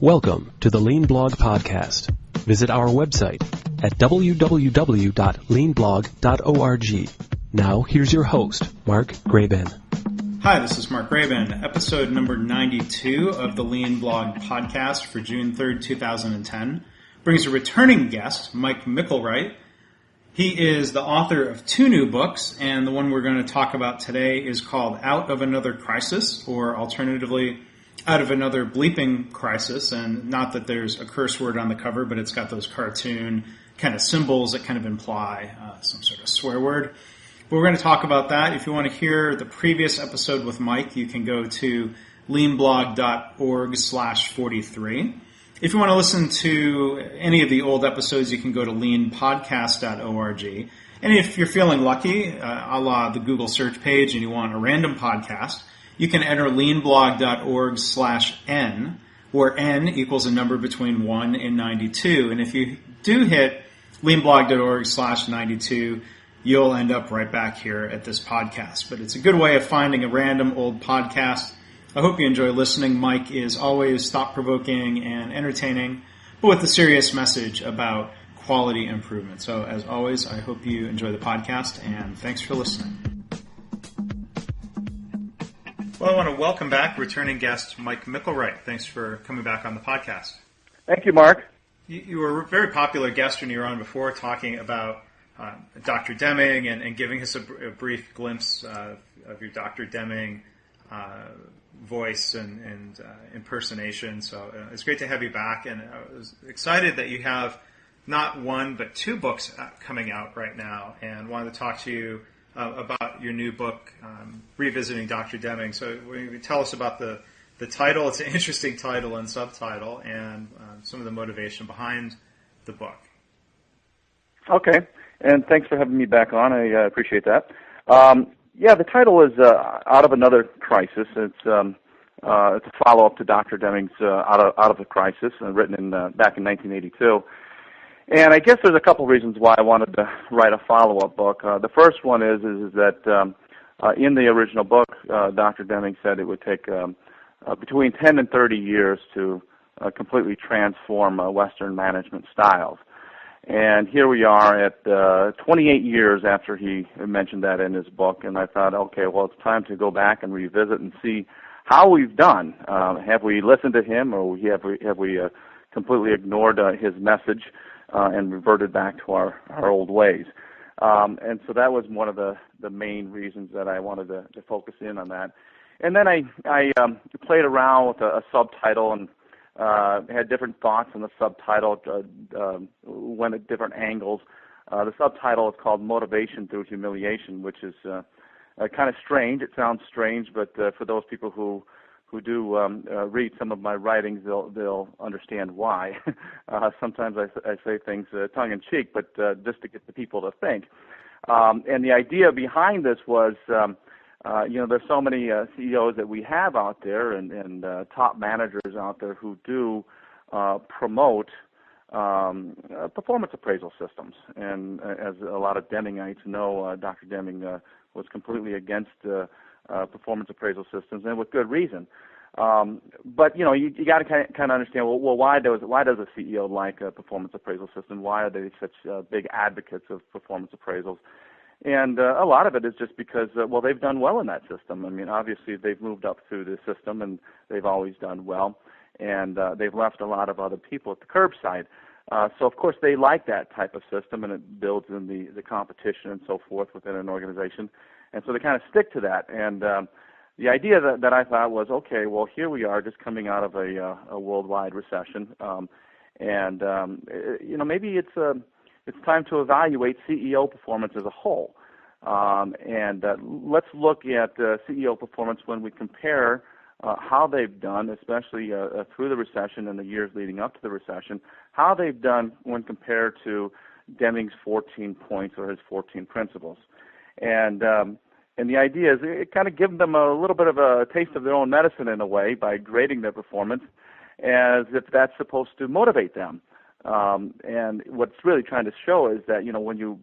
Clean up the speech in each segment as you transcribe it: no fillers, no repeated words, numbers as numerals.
Welcome to the Lean Blog Podcast. Visit our website at www.leanblog.org. Now, here's your host, Mark Graban. Hi, this is Mark Graban, episode number 92 of the Lean Blog Podcast for June 3rd, 2010. Brings a returning guest, Mike Micklewright. He is the author of two new books, and the one we're going to talk about today is called Out of Another Crisis, or alternatively, Out of Another Bleeping Crisis. And not that there's a curse word on the cover, but it's got those cartoon kind of symbols that kind of imply some sort of swear word. But we're going to talk about that. If you want to hear the previous episode with Mike, you can go to leanblog.org/43. If you want to listen to any of the old episodes, you can go to leanpodcast.org. And if you're feeling lucky, a la the Google search page, and you want a random podcast, you can enter leanblog.org/n, where n equals a number between 1 and 92. And if you do hit leanblog.org/92, you'll end up right back here at this podcast. But it's a good way of finding a random old podcast. I hope you enjoy listening. Mike is always thought-provoking and entertaining, but with a serious message about quality improvement. So as always, I hope you enjoy the podcast, and thanks for listening. Well, I want to welcome back returning guest Mike Micklewright. Thanks for coming back on the podcast. Thank you, Mark. You were a very popular guest when you were on before, talking about Dr. Deming and giving us a brief glimpse of your Dr. Deming voice and impersonation. So it's great to have you back, and I was excited that you have not one but two books coming out right now, and wanted to talk to you about your new book, Revisiting Dr. Deming. So will you tell us about the title? It's an interesting title and subtitle, and some of the motivation behind the book. Okay, and thanks for having me back on. I appreciate that. The title is Out of Another Crisis. It's a follow-up to Dr. Deming's Out of the Crisis, written back in 1982. And I guess there's a couple reasons why I wanted to write a follow-up book. The first one is that in the original book, Dr. Deming said it would take between 10 and 30 years to completely transform Western management styles. And here we are at 28 years after he mentioned that in his book, and I thought, okay, well, it's time to go back and revisit and see how we've done. Have we listened to him, or have we completely ignored his message and reverted back to our old ways? And so that was one of the main reasons that I wanted to focus in on that. And then I played around with a subtitle and had different thoughts on the subtitle, went at different angles. The subtitle is called Motivation Through Humiliation, which is kind of strange. It sounds strange, but for those people who do read some of my writings, they'll understand why. Sometimes I say things tongue-in-cheek, but just to get the people to think. And the idea behind this was, there's so many CEOs that we have out there and top managers out there who do promote performance appraisal systems. And as a lot of Demingites know, Dr. Deming was completely against performance appraisal systems, and with good reason. But you got to kind of understand, well, why does a CEO like a performance appraisal system? Why are they such big advocates of performance appraisals? And a lot of it is just because, they've done well in that system. I mean, obviously, they've moved up through the system, and they've always done well. And they've left a lot of other people at the curbside. So, of course, they like that type of system, and it builds in the competition and so forth within an organization. And so they kind of stick to that. And the idea that I thought was, okay, well, here we are just coming out of a worldwide recession. Maybe it's time to evaluate CEO performance as a whole. Let's look at CEO performance when we compare how they've done, especially through the recession and the years leading up to the recession, how they've done when compared to Deming's 14 points or his 14 principles. And the idea is it kind of gives them a little bit of a taste of their own medicine in a way by grading their performance as if that's supposed to motivate them. And what's really trying to show is that, when you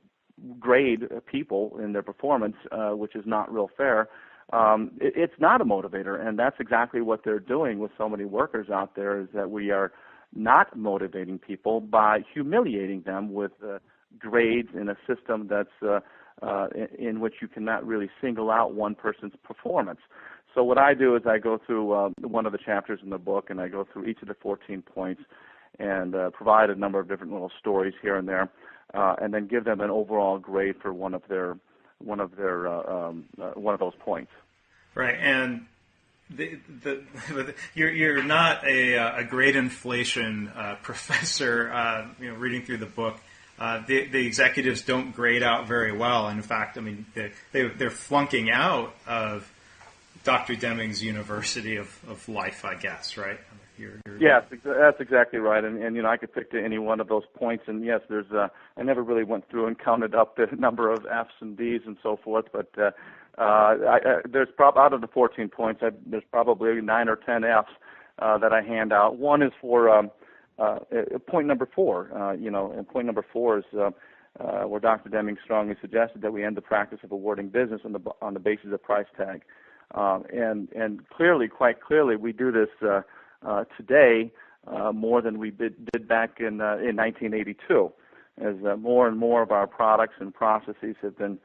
grade people in their performance, which is not real fair, It's not a motivator, and that's exactly what they're doing with so many workers out there, is that we are not motivating people by humiliating them with grades in a system that's in which you cannot really single out one person's performance. So what I do is I go through one of the chapters in the book, and I go through each of the 14 points and provide a number of different little stories here and there, and then give them an overall grade for one of those points. Right, and you're not a grade inflation professor. Reading through the book, the executives don't grade out very well. In fact, I mean, they're flunking out of Dr. Deming's University of Life, I guess, right? Yes, that's exactly right. And I could pick to any one of those points. And yes, there's I never really went through and counted up the number of F's and D's and so forth. But there's out of the 14 points, there's probably 9 or 10 F's that I hand out. One is for point number 4. And point number 4 is where Dr. Deming strongly suggested that we end the practice of awarding business on the basis of price tag. And clearly, quite clearly, we do this today more than we did back in 1982, as more and more of our products and processes have been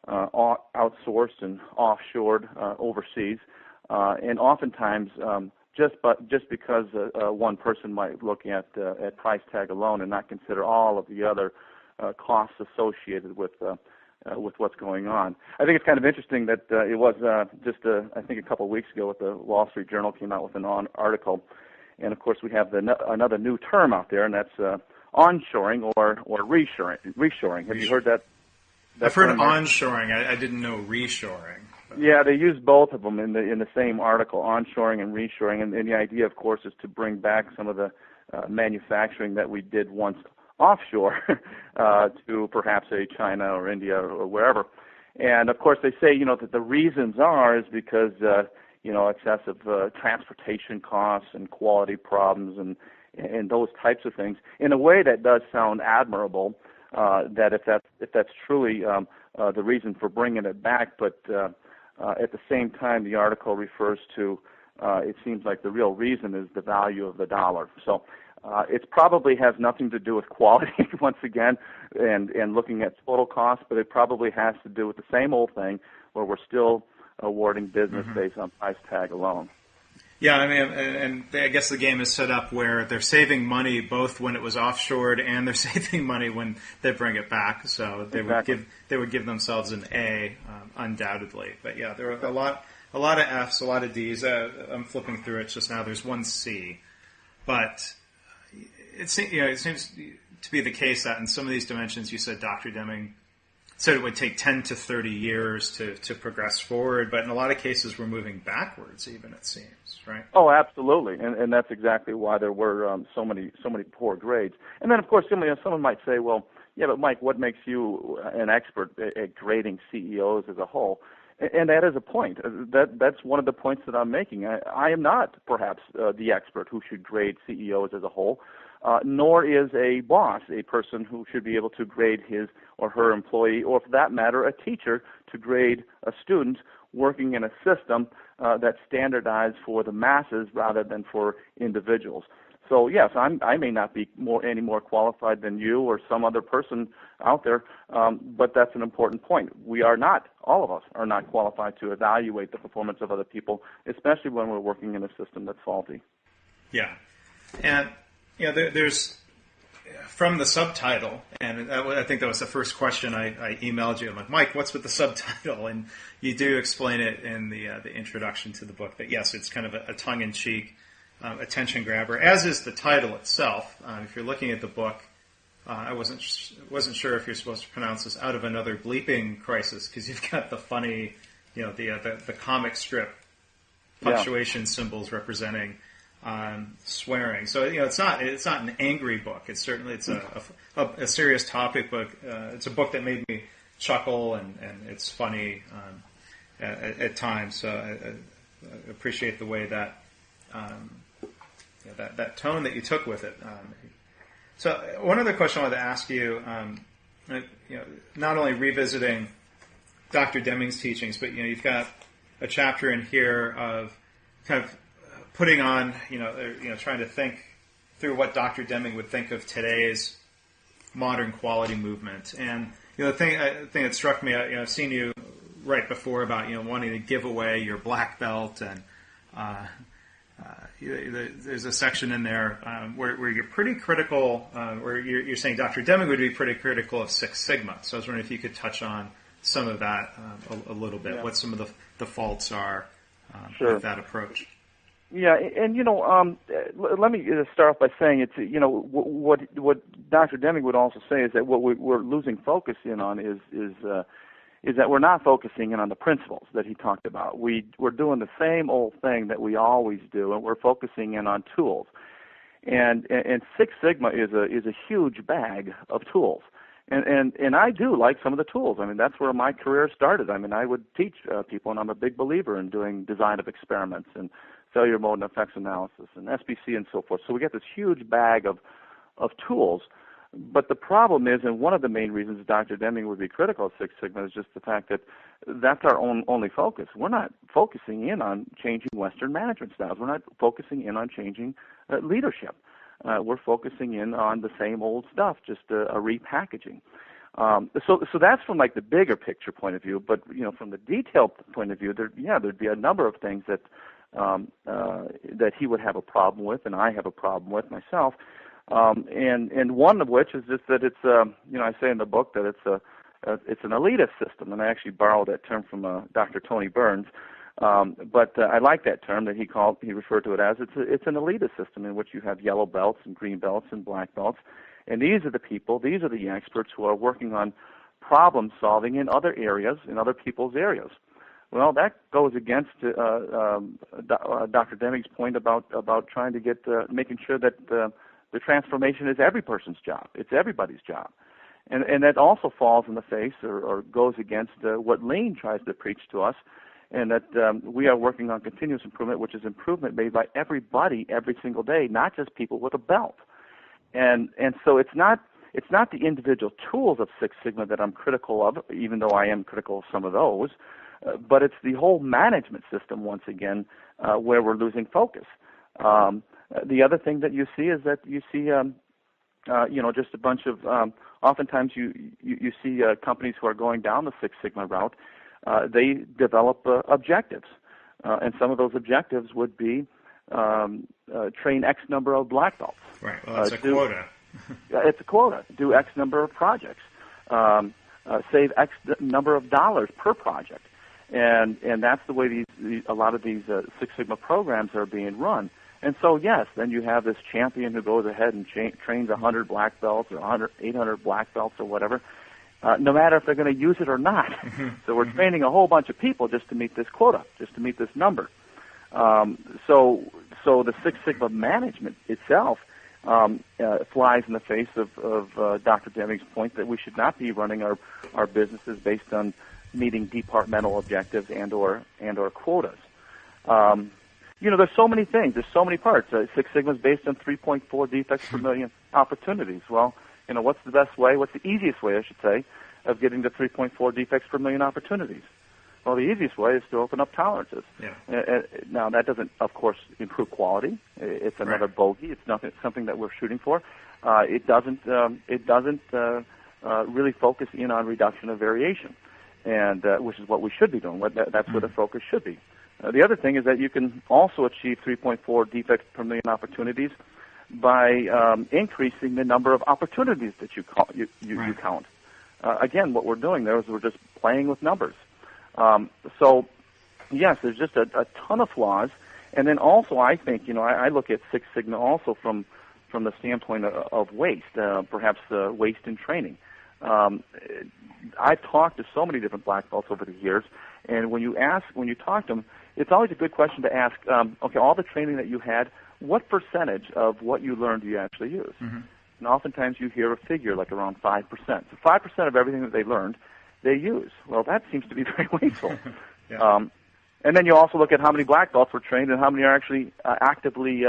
outsourced and offshored overseas, and oftentimes just because one person might look at price tag alone and not consider all of the other costs associated with what's going on. I think it's kind of interesting that it was I think a couple of weeks ago, with the Wall Street Journal came out with an article, and of course we have another new term out there, and that's onshoring or reshoring. Have you heard that? I've heard onshoring. I didn't know reshoring. Yeah, they use both of them in the same article, onshoring and reshoring, and the idea, of course, is to bring back some of the manufacturing that we did once offshore to perhaps China or India or wherever. And of course they say that the reasons is because excessive transportation costs and quality problems and those types of things. In a way, that does sound admirable, that if that's truly the reason for bringing it back, but at the same time the article refers to it seems like the real reason is the value of the dollar. So it probably has nothing to do with quality, once again, and looking at total cost, but it probably has to do with the same old thing, where we're still awarding business based on price tag alone. Yeah, I mean, and I guess the game is set up where they're saving money both when it was offshored and they're saving money when they bring it back. So they would give themselves an A, undoubtedly. But yeah, there are a lot of F's, a lot of D's. I'm flipping through it just now. There's one C, but it seems to be the case that in some of these dimensions, you said Dr. Deming said it would take 10 to 30 years to progress forward, but in a lot of cases we're moving backwards even, it seems, right? Oh, absolutely, and that's exactly why there were so many poor grades. And then, of course, someone might say, well, yeah, but Mike, what makes you an expert at grading CEOs as a whole? And that is a point. That's one of the points that I'm making. I am not perhaps the expert who should grade CEOs as a whole, nor is a boss a person who should be able to grade his or her employee, or for that matter, a teacher to grade a student working in a system that's standardized for the masses rather than for individuals. So yes, I may not be any more qualified than you or some other person out there, but that's an important point. All of us are not qualified to evaluate the performance of other people, especially when we're working in a system that's faulty. Yeah, and there's from the subtitle, and I think that was the first question I emailed you. I'm like, Mike, what's with the subtitle? And you do explain it in the introduction to the book that yes, it's kind of a tongue-in-cheek attention grabber, as is the title itself. If you're looking at the book, I wasn't sure if you're supposed to pronounce this out of another bleeping crisis, because you've got the funny, the comic strip punctuation symbols representing swearing. So it's not an angry book. It's a serious topic, but it's a book that made me chuckle and it's funny at times. So I appreciate the way that that tone that you took with it. So one other question I wanted to ask you, not only revisiting Dr. Deming's teachings, but you've got a chapter in here of kind of putting on, trying to think through what Dr. Deming would think of today's modern quality movement. And the thing that struck me, I've seen you write before about wanting to give away your black belt, and there's a section in there where you're pretty critical, where you're saying Dr. Deming would be pretty critical of Six Sigma. So I was wondering if you could touch on some of that a little bit, what some of the faults are with that approach. Yeah, and let me start off by saying it's what Dr. Deming would also say is that what we're losing focus in on is that we're not focusing in on the principles that he talked about. We're doing the same old thing that we always do, and we're focusing in on tools. And Six Sigma is a huge bag of tools. And I do like some of the tools. I mean, that's where my career started. I mean, I would teach people, and I'm a big believer in doing design of experiments and failure mode and effects analysis and SBC and so forth. So we get this huge bag of tools. But the problem is, and one of the main reasons Dr. Deming would be critical of Six Sigma is just the fact that that's our only focus. We're not focusing in on changing Western management styles. We're not focusing in on changing leadership. We're focusing in on the same old stuff, just a repackaging. So that's from like the bigger picture point of view. But from the detailed point of view, there'd be a number of things that he would have a problem with, and I have a problem with myself. And one of which is just that it's I say in the book that it's an elitist system, and I actually borrowed that term from Dr. Tony Burns. But I like that term that he referred to it as. It's an elitist system in which you have yellow belts and green belts and black belts, and these are the experts who are working on problem solving in other areas, in other people's areas. Well, that goes against Dr. Deming's point about trying to get making sure that the transformation is every person's job. It's everybody's job. And that also falls in the face or goes against what Lean tries to preach to us, and that we are working on continuous improvement, which is improvement made by everybody every single day, not just people with a belt. And so it's not the individual tools of Six Sigma that I'm critical of, even though I am critical of some of those, but it's the whole management system, once again, where we're losing focus. The other thing that you see is that you see, just a bunch of, oftentimes you see companies who are going down the Six Sigma route, they develop objectives. And some of those objectives would be train X number of black belts. Right, well, that's a quota. It's a quota. Do X number of projects. Save X number of dollars per project. And that's the way a lot of these Six Sigma programs are being run. And so, yes, then you have this champion who goes ahead and trains 100 black belts or 800 black belts or whatever, no matter if they're going to use it or not. So we're training a whole bunch of people just to meet this quota, just to meet this number. So the Six Sigma management itself flies in the face of Dr. Deming's point that we should not be running our businesses based on meeting departmental objectives and or quotas. There's so many things. There's so many parts. Six Sigma is based on 3.4 defects per million opportunities. Well, what's the best way? What's the easiest way, I should say, of getting to 3.4 defects per million opportunities? Well, the easiest way is to open up tolerances. Yeah. Now, that doesn't, of course, improve quality. It's another bogey. It's something that we're shooting for. It doesn't really focus in on reduction of variation, and which is what we should be doing. That's where the focus should be. The other thing is that you can also achieve 3.4 defects per million opportunities by increasing the number of opportunities that you count. Again, what we're doing there is we're just playing with numbers. So, yes, there's just a ton of flaws. And then also, I think, I look at Six Sigma also from the standpoint of waste, perhaps waste in training. I've talked to so many different black belts over the years, and when you talk to them, it's always a good question to ask, okay, all the training that you had, what percentage of what you learned do you actually use? Mm-hmm. And oftentimes you hear a figure like around 5%. So 5% of everything that they learned, they use. Well, that seems to be very wasteful. Yeah. And then you also look at how many black belts were trained and how many are actually actively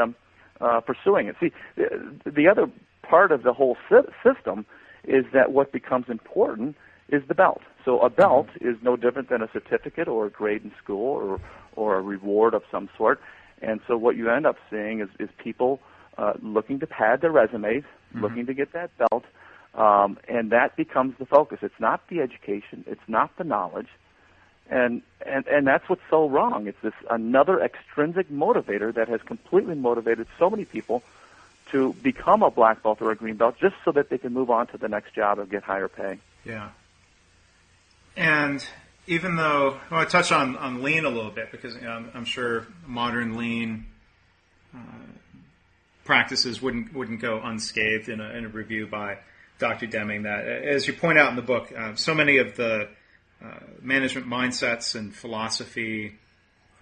pursuing it. See, the other part of the whole system is that what becomes important is the belt. So a belt is no different than a certificate or a grade in school or a reward of some sort. And so what you end up seeing is people looking to pad their resumes, looking to get that belt, and that becomes the focus. It's not the education. It's not the knowledge. And that's what's so wrong. It's this another extrinsic motivator that has completely motivated so many people to become a black belt or a green belt just so that they can move on to the next job and get higher pay. Yeah. And even though, I want to touch on lean a little bit because I'm sure modern lean practices wouldn't go unscathed in a review by Dr. Deming. That, as you point out in the book, so many of the management mindsets and philosophy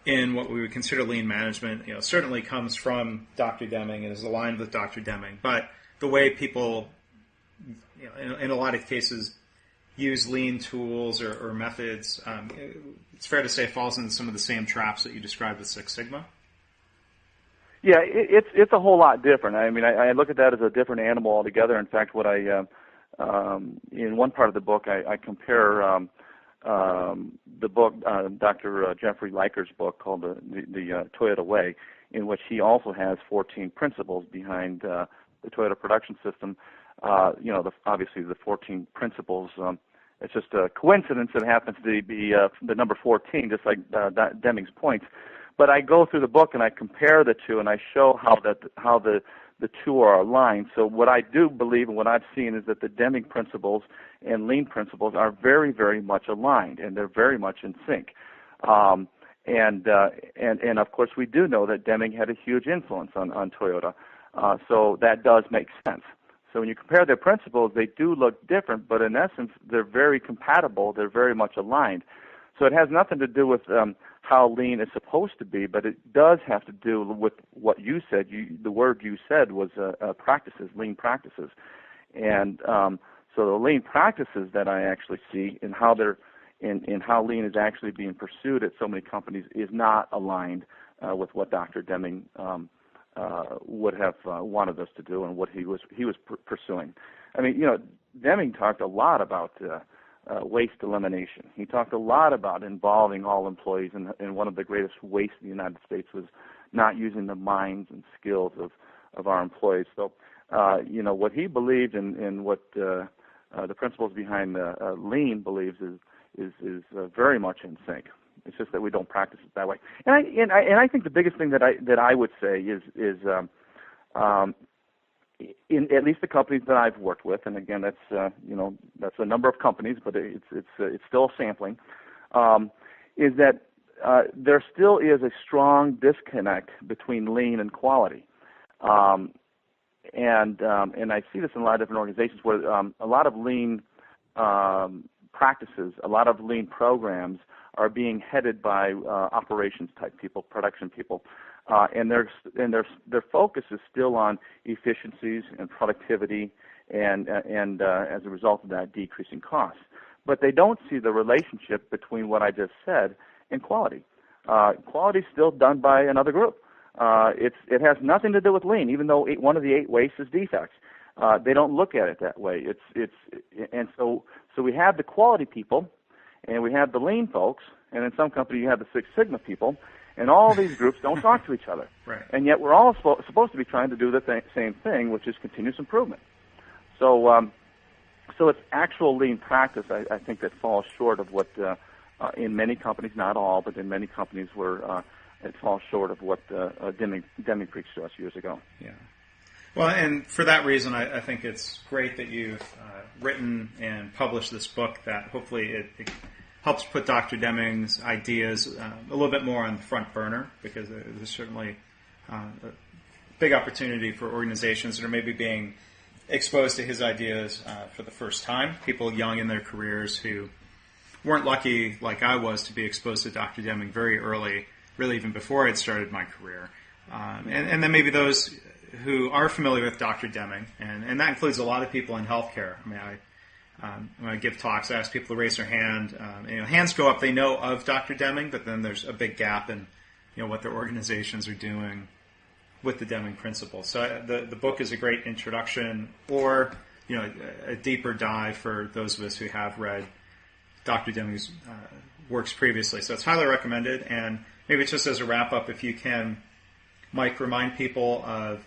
in what we would consider lean management, certainly comes from Dr. Deming and is aligned with Dr. Deming. But the way people, in a lot of cases, use lean tools or methods, it's fair to say falls into some of the same traps that you described with Six Sigma. Yeah, it's a whole lot different. I mean, I look at that as a different animal altogether. In fact, what in one part of the book, I compare the book, Dr. Jeffrey Liker's book called the Toyota Way, in which he also has 14 principles behind the Toyota production system. Obviously the 14 principles. It's just a coincidence that it happens to be the number 14, just like Deming's points. But I go through the book and I compare the two, and I show how the two are aligned. So what I do believe and what I've seen is that the Deming principles and lean principles are very, very much aligned, and they're very much in sync. And of course we do know that Deming had a huge influence on Toyota. So that does make sense. So when you compare their principles, they do look different, but in essence, they're very compatible. They're very much aligned. So it has nothing to do with how lean is supposed to be, but it does have to do with what you said. The word you said was practices, lean practices. And so the lean practices that I actually see in how they're in how lean is actually being pursued at so many companies is not aligned with what Dr. Deming would have wanted us to do and what he was pursuing. I mean, Deming talked a lot about waste elimination. He talked a lot about involving all employees, and one of the greatest wastes in the United States was not using the minds and skills of our employees. So, what he believed and what the principles behind lean believes is very much in sync. It's just that we don't practice it that way. And I think the biggest thing that I would say is in at least the companies that I've worked with, and again that's a number of companies, but it's still a sampling, is that there still is a strong disconnect between lean and quality, and I see this in a lot of different organizations where a lot of lean practices, a lot of lean programs are being headed by operations type people, production people, and their focus is still on efficiencies and productivity, and as a result of that, decreasing costs. But they don't see the relationship between what I just said and quality. Quality is still done by another group. It has nothing to do with lean, even though one of the 8 wastes is defects. They don't look at it that way. So we have the quality people, and we have the lean folks, and in some companies you have the Six Sigma people, and all these groups don't talk to each other. Right. And yet we're all supposed to be trying to do the same thing, which is continuous improvement. So it's actual lean practice, I think, that falls short of what, in many companies, not all, but in many companies where it falls short of what Deming preached to us years ago. Yeah. Well, and for that reason, I think it's great that you've written and published this book that hopefully it helps put Dr. Deming's ideas a little bit more on the front burner, because there's certainly a big opportunity for organizations that are maybe being exposed to his ideas for the first time, people young in their careers who weren't lucky like I was to be exposed to Dr. Deming very early, really even before I'd started my career. And then maybe those who are familiar with Dr. Deming, and that includes a lot of people in healthcare. I mean, when I give talks, I ask people to raise their hand. Hands go up, they know of Dr. Deming, but then there's a big gap in what their organizations are doing with the Deming principles. So the book is a great introduction, or a deeper dive for those of us who have read Dr. Deming's works previously. So it's highly recommended. And maybe just as a wrap-up, if you can, Mike, remind people of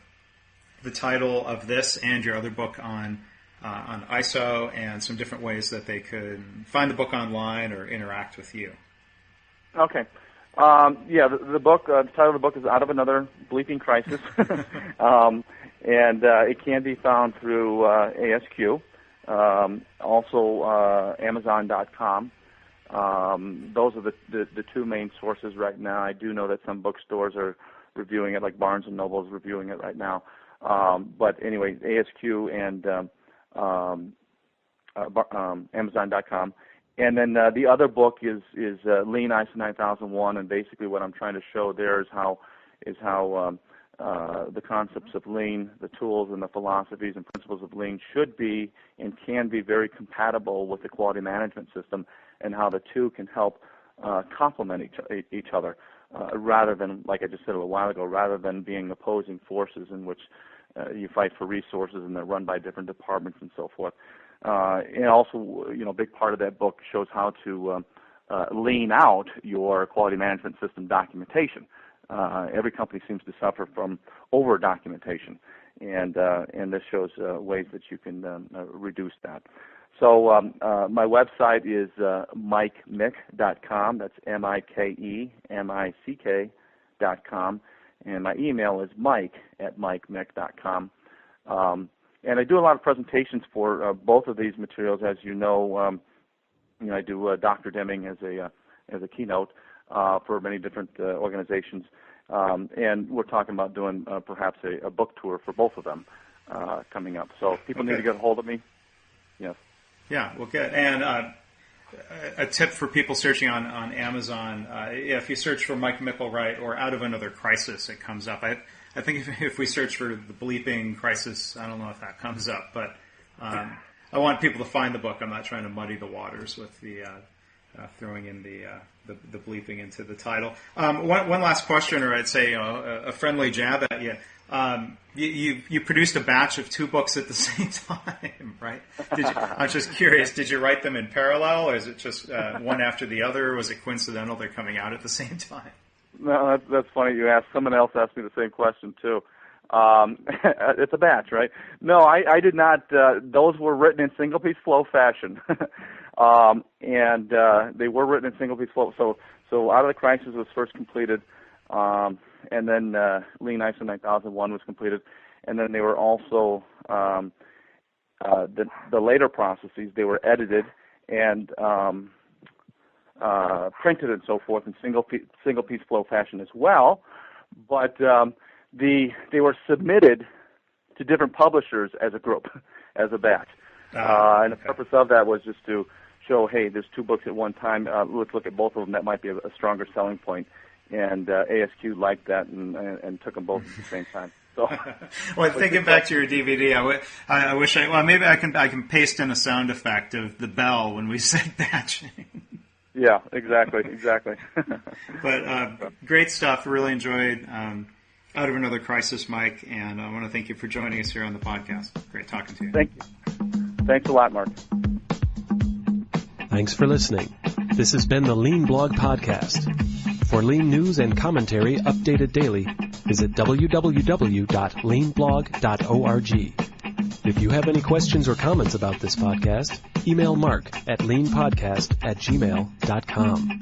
the title of this and your other book on ISO and some different ways that they could find the book online or interact with you. Okay. The book, the title of the book is Out of Another Bleeping Crisis. And it can be found through ASQ, also Amazon.com. Those are the two main sources right now. I do know that some bookstores are reviewing it, like Barnes & Noble is reviewing it right now. But anyway, ASQ and Amazon.com. And then the other book is Lean ISO 9001, and basically what I'm trying to show there is how the concepts of Lean, the tools and the philosophies and principles of Lean should be and can be very compatible with the quality management system, and how the two can help complement each other, rather than, like I just said a little while ago, rather than being opposing forces in which you fight for resources and they're run by different departments and so forth. And also, a big part of that book shows how to lean out your quality management system documentation. Every company seems to suffer from over documentation, and this shows ways that you can reduce that. So my website is MikeMick.com. That's MikeMick.com, and my email is Mike@MikeMick.com. And I do a lot of presentations for both of these materials, as you know. I do Dr. Deming as a keynote for many different organizations, and we're talking about doing perhaps a book tour for both of them coming up. So people need to get a hold of me. Yes. Yeah, well, good. And a tip for people searching on Amazon: if you search for Mike Micklewright or Out of Another Crisis, it comes up. I think if we search for the bleeping crisis, I don't know if that comes up, but I want people to find the book. I'm not trying to muddy the waters with the throwing in the bleeping into the title. One last question, or I'd say a friendly jab at you. You produced a batch of two books at the same time, right? I'm just curious, did you write them in parallel, or is it just one after the other? Was it coincidental they're coming out at the same time? No, that's funny you asked. Someone else asked me the same question, too. It's a batch, right? No, I did not. Those were written in single-piece flow fashion. And they were written in single-piece flow. So Out of the Crisis was first completed, and then Lean ISO 9001 was completed. And then they were also, the later processes, they were edited and printed and so forth in single-piece flow fashion as well. But they were submitted to different publishers as a group, as a batch. And the purpose of that was just to show, hey, there's two books at one time. Let's look at both of them. That might be a stronger selling point. And ASQ liked that and took them both at the same time. So, well, thinking back to your DVD, I wish maybe I can paste in a sound effect of the bell when we said batching. Yeah, exactly. But great stuff. Really enjoyed Out of Another Crisis, Mike, and I want to thank you for joining us here on the podcast. Great talking to you. Thank you. Thanks a lot, Mark. Thanks for listening. This has been the Lean Blog Podcast. For Lean news and commentary updated daily, visit www.leanblog.org. If you have any questions or comments about this podcast, email Mark at leanpodcast@gmail.com.